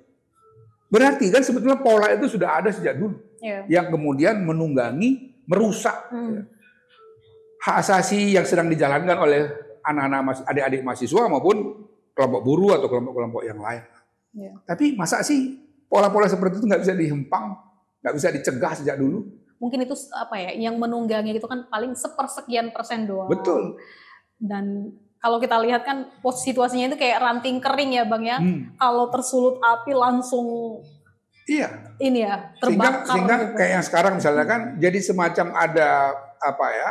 Berarti kan sebetulnya pola itu sudah ada sejak dulu, yang kemudian menunggangi, merusak hak asasi yang sedang dijalankan oleh anak-anak adik-adik mahasiswa maupun kelompok buruh atau kelompok-kelompok yang lain. Ya. Tapi masa sih pola-pola seperti itu nggak bisa dihempang, nggak bisa dicegah sejak dulu? Mungkin itu apa ya, yang menunggangi itu kan paling sepersekian persen doang. Betul. Dan kalau kita lihat kan situasinya itu kayak ranting kering ya Bang ya. Kalau tersulut api langsung Iya. ini ya terbakar. Sehingga gitu. kayak yang sekarang misalnya kan jadi semacam ada apa ya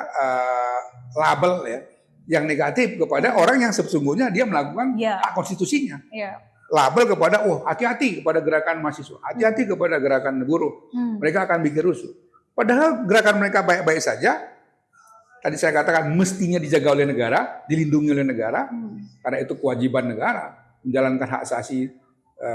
label ya yang negatif kepada orang yang sesungguhnya dia melakukan hak konstitusinya. Iya. Label kepada hati-hati kepada gerakan mahasiswa, hati-hati kepada gerakan buruh. Mereka akan bikin rusuh. Padahal gerakan mereka baik-baik saja. Tadi saya katakan mestinya dijaga oleh negara, dilindungi oleh negara, karena itu kewajiban negara menjalankan hak asasi,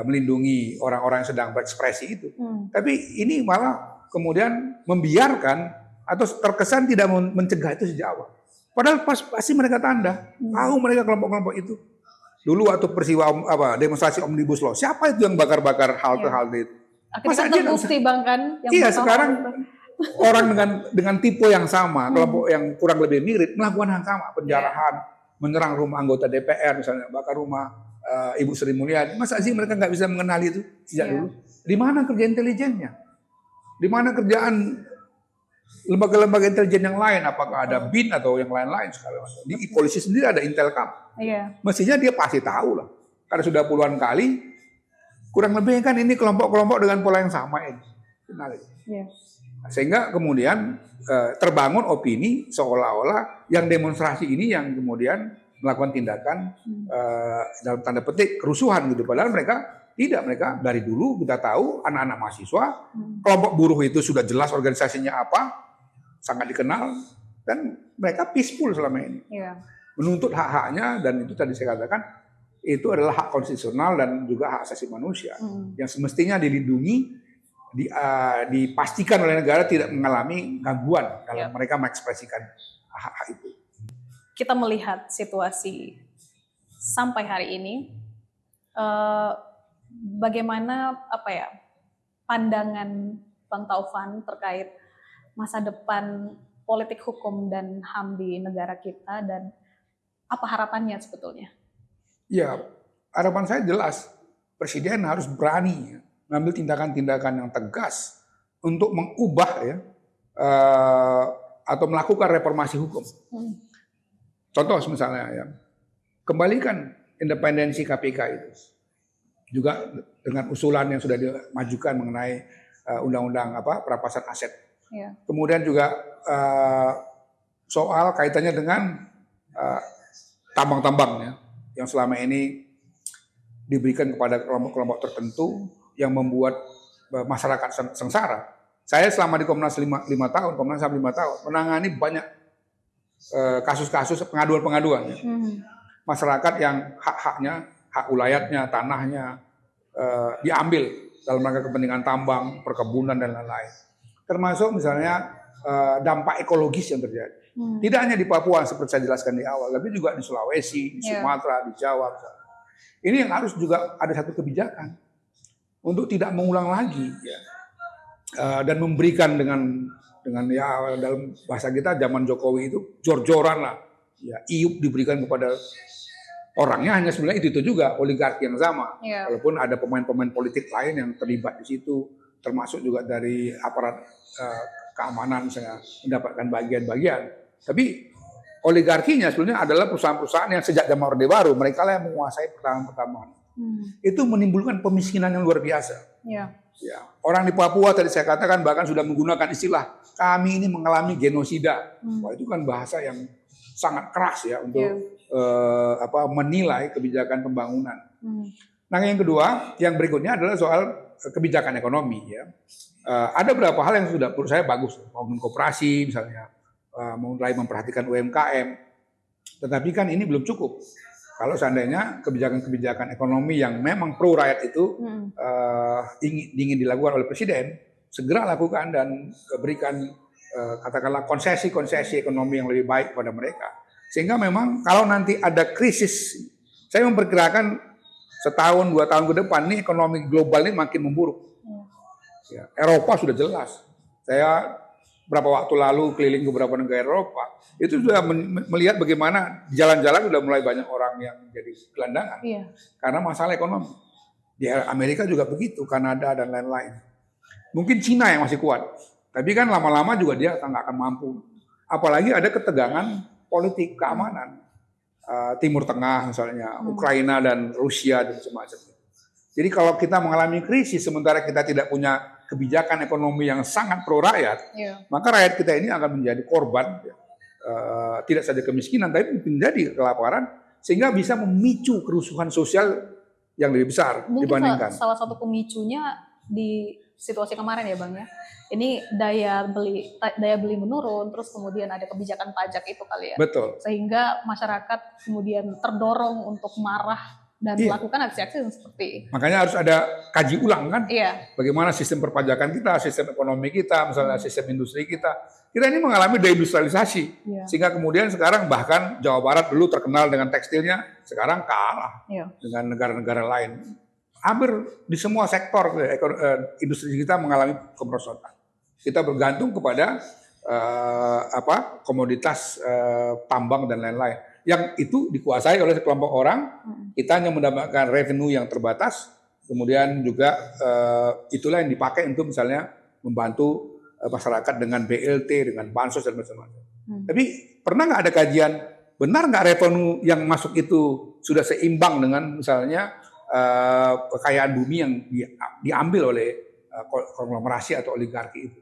melindungi orang-orang yang sedang berekspresi itu. Tapi ini malah kemudian membiarkan atau terkesan tidak mencegah itu sejak awal. Padahal pasti mereka tahu mereka kelompok-kelompok itu. Dulu waktu peristiwa demonstrasi Omnibus Law, siapa itu yang bakar-bakar halte-halte itu? Akhirnya kan terbukti Bang kan. Iya, sekarang orang dengan tipe yang sama, kelompok yang kurang lebih mirip, melakukan hal sama, penjarahan, menyerang rumah anggota DPR misalnya, bakar rumah Ibu Sri Mulyani. Masa sih mereka nggak bisa mengenali itu sejak dulu? Di mana kerja intelijennya? Di mana kerjaan lembaga-lembaga intelijen yang lain? Apakah ada BIN atau yang lain-lain sekali? Di polisi sendiri ada Intelkam. Mestinya dia pasti tahu lah. Karena sudah puluhan kali, kurang lebih kan ini kelompok-kelompok dengan pola yang sama ini. Sehingga kemudian terbangun opini seolah-olah yang demonstrasi ini yang kemudian melakukan tindakan dalam tanda petik kerusuhan gitu. Padahal mereka tidak, mereka dari dulu kita tahu anak-anak mahasiswa, kelompok buruh itu sudah jelas organisasinya apa, sangat dikenal, dan mereka peaceful selama ini. Menuntut hak-haknya, dan itu tadi saya katakan, itu adalah hak konstitusional dan juga hak asasi manusia yang semestinya dilindungi, dipastikan oleh negara tidak mengalami gangguan dalam mereka mengekspresikan hak-hak itu. Kita melihat situasi sampai hari ini, bagaimana pandangan Bang Taufan terkait masa depan politik hukum dan HAM di negara kita, dan apa harapannya sebetulnya? Ya, harapan saya jelas, Presiden harus berani mengambil tindakan-tindakan yang tegas untuk mengubah atau melakukan reformasi hukum. Contoh misalnya kembalikan independensi KPK itu. Juga dengan usulan yang sudah dimajukan mengenai undang-undang perampasan aset. Kemudian juga soal kaitannya dengan tambang-tambang yang selama ini diberikan kepada kelompok-kelompok tertentu yang membuat masyarakat sengsara. Saya selama di Komnas 5 tahun, Komnas HAM 5 tahun, menangani banyak kasus-kasus pengaduan-pengaduan. Masyarakat yang hak-haknya, hak ulayatnya, tanahnya diambil dalam rangka kepentingan tambang, perkebunan, dan lain-lain. Termasuk misalnya dampak ekologis yang terjadi. Tidak hanya di Papua seperti saya jelaskan di awal, tapi juga di Sulawesi, di Sumatera, di Jawa. Ini yang harus juga ada satu kebijakan untuk tidak mengulang lagi, dan memberikan dengan dalam bahasa kita zaman Jokowi itu jor-joran lah, iup diberikan kepada orangnya hanya sebenarnya itu juga oligarki yang sama, walaupun ada pemain-pemain politik lain yang terlibat di situ, termasuk juga dari aparat keamanan misalnya mendapatkan bagian-bagian. Tapi oligarkinya sebenarnya adalah perusahaan-perusahaan yang sejak zaman Orde Baru mereka lah yang menguasai pertambangan. Itu menimbulkan pemiskinan yang luar biasa. Orang di Papua tadi saya katakan bahkan sudah menggunakan istilah kami ini mengalami genosida. Wah, itu kan bahasa yang sangat keras untuk menilai kebijakan pembangunan. Nah, yang kedua, yang berikutnya adalah soal kebijakan ekonomi. Ada beberapa hal yang sudah menurut saya bagus, membangun koperasi misalnya, mulai memperhatikan UMKM. Tetapi kan ini belum cukup. Kalau seandainya kebijakan-kebijakan ekonomi yang memang pro rakyat itu ingin dilakukan oleh Presiden, segera lakukan dan berikan katakanlah konsesi-konsesi ekonomi yang lebih baik kepada mereka. Sehingga memang kalau nanti ada krisis, saya memperkirakan setahun, 2 tahun ke depan nih ekonomi global ini makin memburuk. Eropa sudah jelas. Saya beberapa waktu lalu keliling ke beberapa negara Eropa, itu sudah melihat bagaimana di jalan-jalan sudah mulai banyak orang yang jadi gelandangan karena masalah ekonomi. Di Amerika juga begitu, Kanada dan lain-lain. Mungkin Cina yang masih kuat, tapi kan lama-lama juga dia nggak akan mampu. Apalagi ada ketegangan politik keamanan. Timur Tengah misalnya, Ukraina dan Rusia dan semacamnya. Jadi kalau kita mengalami krisis sementara kita tidak punya kebijakan ekonomi yang sangat pro rakyat, maka rakyat kita ini akan menjadi korban, tidak saja kemiskinan, tapi menjadi kelaparan, sehingga bisa memicu kerusuhan sosial yang lebih besar dibandingkan. Mungkin salah satu pemicunya di situasi kemarin ya Bang ya. Ini daya beli menurun, terus kemudian ada kebijakan pajak itu kali ya. Betul. Sehingga masyarakat kemudian terdorong untuk marah dan melakukan aksi-aksi yang seperti. Makanya harus ada kaji ulang kan? Iya. Bagaimana sistem perpajakan kita, sistem ekonomi kita, misalnya sistem industri kita. Kita ini mengalami deindustrialisasi. Sehingga kemudian sekarang bahkan Jawa Barat dulu terkenal dengan tekstilnya, sekarang kalah dengan negara-negara lain. Hampir di semua sektor industri kita mengalami kemerosotan. Kita bergantung kepada komoditas tambang dan lain-lain. Yang itu dikuasai oleh sekelompok orang, kita hanya mendapatkan revenue yang terbatas, kemudian juga itulah yang dipakai untuk misalnya membantu masyarakat dengan BLT, dengan bansos dan macam-macam. Tapi pernah nggak ada kajian, benar nggak revenue yang masuk itu sudah seimbang dengan misalnya kekayaan bumi yang diambil oleh konglomerasi atau oligarki itu.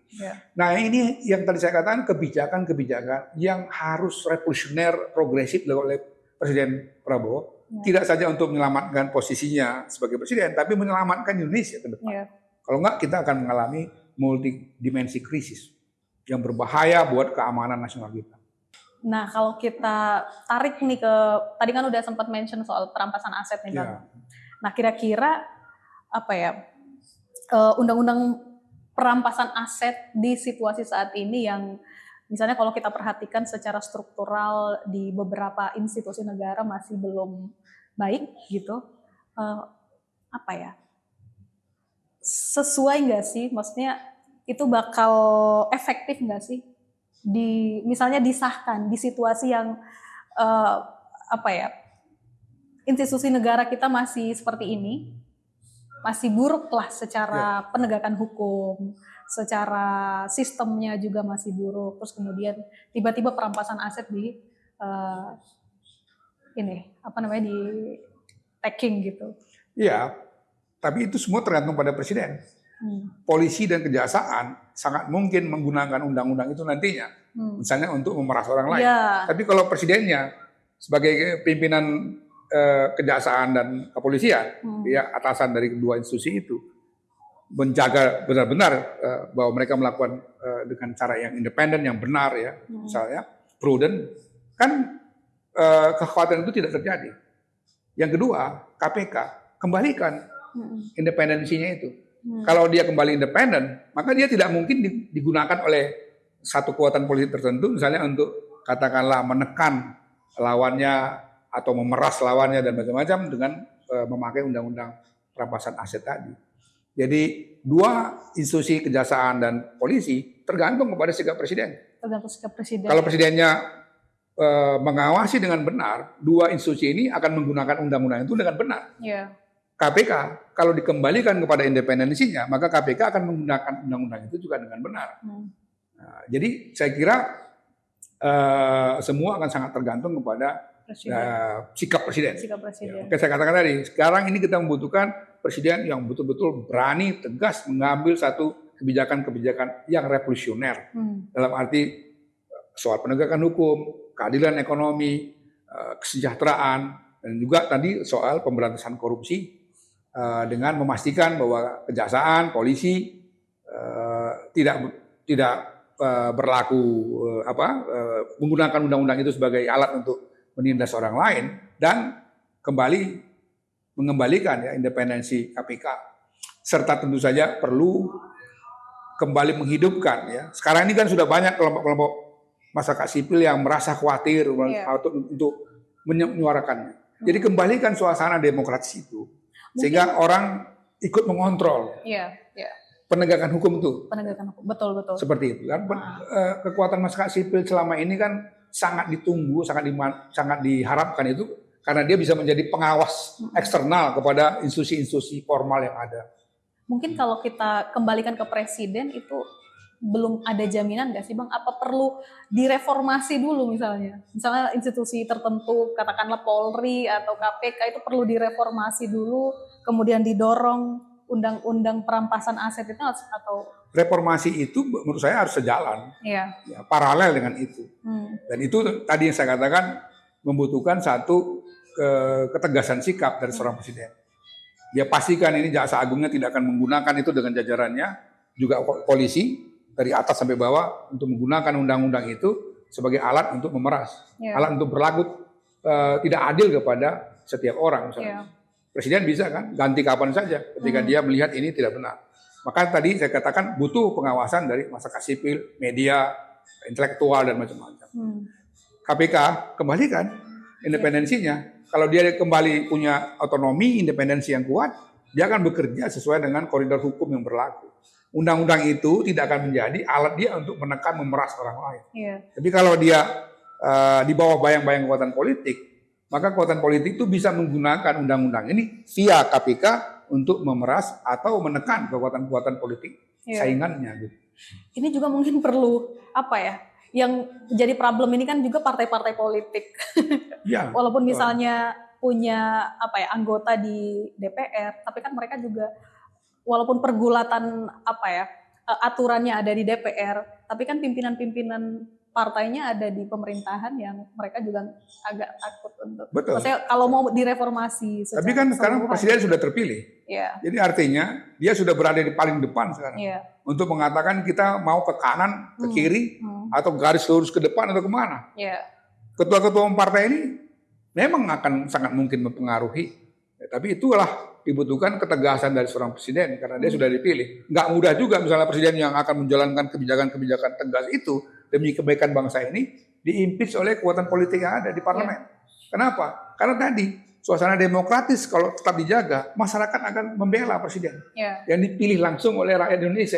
Nah ini yang tadi saya katakan kebijakan-kebijakan yang harus revolusioner, progresif oleh Presiden Prabowo, tidak saja untuk menyelamatkan posisinya sebagai presiden, tapi menyelamatkan Indonesia ke depan. Kalau enggak kita akan mengalami multidimensi krisis yang berbahaya buat keamanan nasional kita. Nah kalau kita tarik nih ke, tadi kan udah sempat mention soal perampasan aset nih Bang. Nah kira-kira apa ya, undang-undang perampasan aset di situasi saat ini yang misalnya kalau kita perhatikan secara struktural di beberapa institusi negara masih belum baik gitu, apa ya, sesuai nggak sih, maksudnya itu bakal efektif nggak sih misalnya disahkan di situasi yang apa ya, institusi negara kita masih seperti ini, masih buruk lah secara penegakan hukum, secara sistemnya juga masih buruk. Terus kemudian tiba-tiba perampasan aset di di taking gitu. Iya, tapi itu semua tergantung pada presiden. Polisi dan kejaksaan sangat mungkin menggunakan undang-undang itu nantinya, misalnya untuk memeras orang lain. Tapi kalau presidennya sebagai pimpinan kejaksaan dan kepolisian, atasan dari kedua institusi itu, menjaga benar-benar bahwa mereka melakukan dengan cara yang independen, yang benar ya, misalnya prudent, kan kekhawatiran itu tidak terjadi. Yang kedua, KPK kembalikan independensinya itu. Kalau dia kembali independen, maka dia tidak mungkin digunakan oleh satu kekuatan politik tertentu, misalnya untuk katakanlah menekan lawannya atau memeras lawannya dan macam-macam dengan memakai undang-undang perampasan aset tadi. Jadi dua institusi kejaksaan dan polisi tergantung kepada sikap presiden. Tergantung sikap presiden. Kalau presidennya mengawasi dengan benar, dua institusi ini akan menggunakan undang-undang itu dengan benar. KPK kalau dikembalikan kepada independensinya, maka KPK akan menggunakan undang-undang itu juga dengan benar. Nah, jadi saya kira semua akan sangat tergantung kepada sikap presiden. Oke, saya katakan tadi, sekarang ini kita membutuhkan presiden yang betul-betul berani, tegas mengambil satu kebijakan-kebijakan yang revolusioner. Dalam arti soal penegakan hukum, keadilan ekonomi, kesejahteraan, dan juga tadi soal pemberantasan korupsi dengan memastikan bahwa kejaksaan, polisi tidak berlaku menggunakan undang-undang itu sebagai alat untuk menindas orang lain dan mengembalikan ya independensi KPK, serta tentu saja perlu kembali menghidupkan ya. Sekarang ini kan sudah banyak kelompok-kelompok masyarakat sipil yang merasa khawatir untuk menyuarakannya. Jadi kembalikan suasana demokratis itu sehingga orang ikut mengontrol. penegakan hukum tuh. Penegakan hukum, betul. Seperti itu kan. Kekuatan masyarakat sipil selama ini kan sangat ditunggu, sangat diharapkan itu karena dia bisa menjadi pengawas eksternal kepada institusi-institusi formal yang ada. Mungkin kalau kita kembalikan ke presiden itu belum ada jaminan nggak sih Bang? Apa perlu direformasi dulu misalnya? Misalnya institusi tertentu, katakanlah Polri atau KPK itu perlu direformasi dulu, kemudian didorong undang-undang perampasan aset itu atau reformasi itu menurut saya harus sejalan, ya, paralel dengan itu. Dan itu tadi yang saya katakan membutuhkan satu ketegasan sikap dari seorang presiden. Dia pastikan ini jaksa agungnya tidak akan menggunakan itu dengan jajarannya, juga polisi dari atas sampai bawah untuk menggunakan undang-undang itu sebagai alat untuk memeras, alat untuk berlaku tidak adil kepada setiap orang misalnya. Presiden bisa kan ganti kapan saja ketika dia melihat ini tidak benar. Maka tadi saya katakan butuh pengawasan dari masyarakat sipil, media, intelektual dan macam-macam. KPK kembalikan independensinya. Kalau dia kembali punya otonomi, independensi yang kuat, dia akan bekerja sesuai dengan koridor hukum yang berlaku. Undang-undang itu tidak akan menjadi alat dia untuk menekan, memeras orang lain. Tapi kalau dia di bawah bayang-bayang kekuatan politik, maka kekuatan politik itu bisa menggunakan undang-undang ini via KPK untuk memeras atau menekan kekuatan-kekuatan politik saingannya. Gitu. Ini juga mungkin perlu apa ya? Yang jadi problem ini kan juga partai-partai politik. Walaupun misalnya punya apa ya anggota di DPR, tapi kan mereka juga walaupun pergulatan apa ya aturannya ada di DPR, tapi kan pimpinan-pimpinan partainya ada di pemerintahan yang mereka juga agak takut untuk. Maksudnya kalau mau direformasi. Tapi kan sekarang presiden sudah terpilih. Jadi artinya dia sudah berada di paling depan sekarang. Untuk mengatakan kita mau ke kanan, ke kiri, atau garis lurus ke depan atau kemana. Ketua-ketua partai ini memang akan sangat mungkin mempengaruhi. Tapi itulah dibutuhkan ketegasan dari seorang presiden karena dia sudah dipilih. Nggak mudah juga misalnya presiden yang akan menjalankan kebijakan-kebijakan tegas itu demi kebaikan bangsa ini diimpeach oleh kekuatan politik yang ada di parlemen. Kenapa? Karena tadi suasana demokratis kalau tetap dijaga, masyarakat akan membela presiden yang dipilih langsung oleh rakyat Indonesia.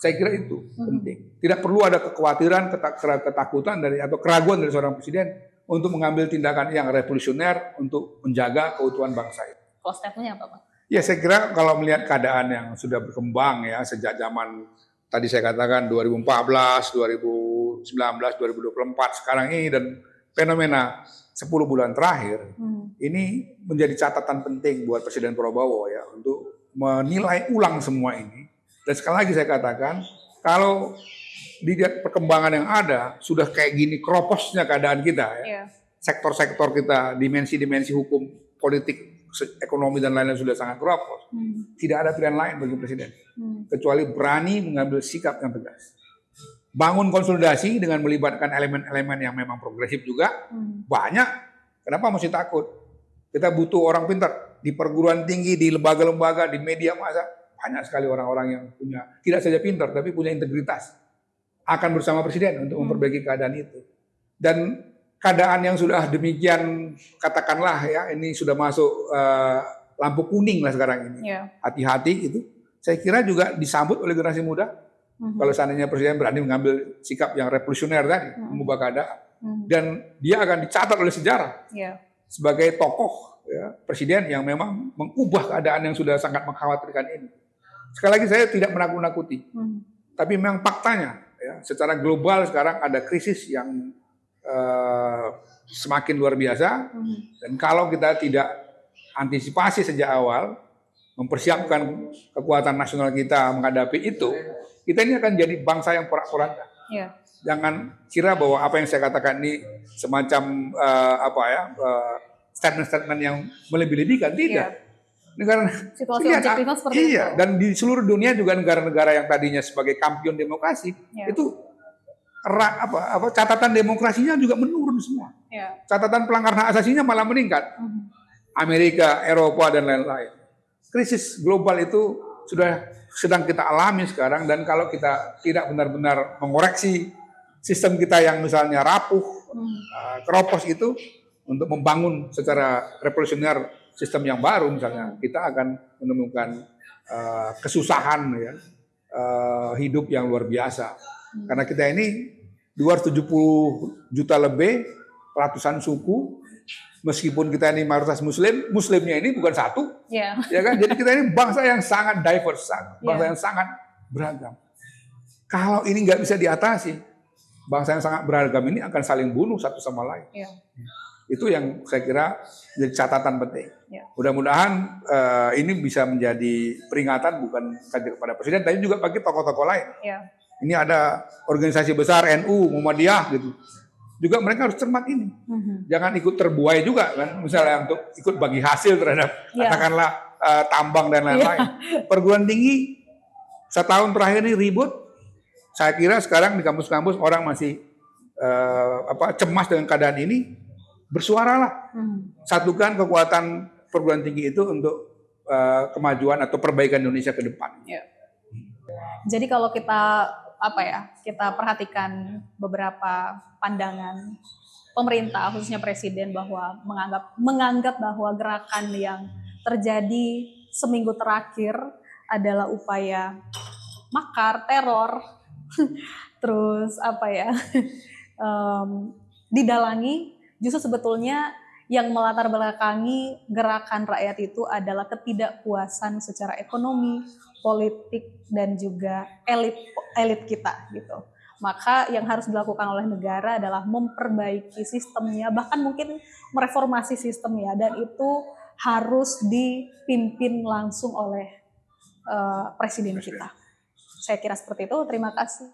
Saya kira itu penting. Tidak perlu ada kekhawatiran, ketakutan atau keraguan dari seorang presiden untuk mengambil tindakan yang revolusioner untuk menjaga keutuhan bangsa ini. Kalau statementnya apa, Pak? Ya saya kira kalau melihat keadaan yang sudah berkembang ya sejak zaman tadi saya katakan 2014, 2019, 2024 sekarang ini dan fenomena 10 bulan terakhir ini menjadi catatan penting buat Presiden Prabowo ya untuk menilai ulang semua ini. Dan sekali lagi saya katakan kalau dilihat perkembangan yang ada sudah kayak gini keroposnya keadaan kita ya. Sektor-sektor kita, dimensi-dimensi hukum, politik, ekonomi dan lain-lain sudah sangat keropos. Tidak ada pilihan lain bagi presiden kecuali berani mengambil sikap yang tegas. Bangun konsolidasi dengan melibatkan elemen-elemen yang memang progresif juga banyak. Kenapa mesti takut? Kita butuh orang pintar di perguruan tinggi, di lembaga-lembaga, di media massa. Banyak sekali orang-orang yang punya tidak saja pintar tapi punya integritas. Akan bersama presiden untuk memperbaiki keadaan itu. Dan keadaan yang sudah demikian katakanlah ya ini sudah masuk lampu kuning lah sekarang ini. Hati-hati itu. Saya kira juga disambut oleh generasi muda. Kalau seandainya presiden berani mengambil sikap yang revolusioner tadi, mengubah keadaan. Dan dia akan dicatat oleh sejarah sebagai tokoh ya, presiden yang memang mengubah keadaan yang sudah sangat mengkhawatirkan ini. Sekali lagi saya tidak menakut-nakuti. Tapi memang faktanya ya, secara global sekarang ada krisis yang semakin luar biasa dan kalau kita tidak antisipasi sejak awal mempersiapkan kekuatan nasional kita menghadapi itu, kita ini akan jadi bangsa yang porak-poranda. Jangan kira bahwa apa yang saya katakan ini semacam statement-statement yang melebih-lebihkan, tidak. Negara situasi objektifnya seperti itu. Dan di seluruh dunia juga negara-negara yang tadinya sebagai kampion demokrasi itu catatan demokrasinya juga menurun semua. Catatan pelanggaran hak asasinya malah meningkat. Amerika, Eropa dan lain-lain. Krisis global itu sudah sedang kita alami sekarang dan kalau kita tidak benar-benar mengoreksi sistem kita yang misalnya rapuh, keropos itu untuk membangun secara revolusioner sistem yang baru misalnya, kita akan menemukan kesusahan ya, hidup yang luar biasa. Karena kita ini 270 juta lebih, ratusan suku, meskipun kita ini mayoritas muslimnya ini bukan satu, ya kan? Jadi kita ini bangsa yang sangat diverse, bangsa yang sangat beragam. Kalau ini nggak bisa diatasi, bangsa yang sangat beragam ini akan saling bunuh satu sama lain. Itu yang saya kira jadi catatan penting. Mudah-mudahan ini bisa menjadi peringatan bukan saja kepada Presiden, tapi juga bagi tokoh-tokoh lain. Ini ada organisasi besar NU, Muhammadiyah gitu. Juga mereka harus cermat ini. Jangan ikut terbuai juga kan, misalnya untuk ikut bagi hasil terhadap katakanlah tambang dan lain-lain. Perguruan tinggi setahun terakhir ini ribut. Saya kira sekarang di kampus-kampus orang masih cemas dengan keadaan ini. Bersuaralah, satukan kekuatan perguruan tinggi itu untuk kemajuan atau perbaikan Indonesia ke depan. Jadi kalau kita kita perhatikan beberapa pandangan pemerintah, khususnya Presiden, bahwa menganggap bahwa gerakan yang terjadi seminggu terakhir adalah upaya makar, teror, terus didalangi. Justru sebetulnya yang melatar belakangi gerakan rakyat itu adalah ketidakpuasan secara ekonomi, politik, dan juga elit kita gitu. Maka yang harus dilakukan oleh negara adalah memperbaiki sistemnya, bahkan mungkin mereformasi sistemnya, dan itu harus dipimpin langsung oleh Presiden kita. Saya kira seperti itu. Terima kasih.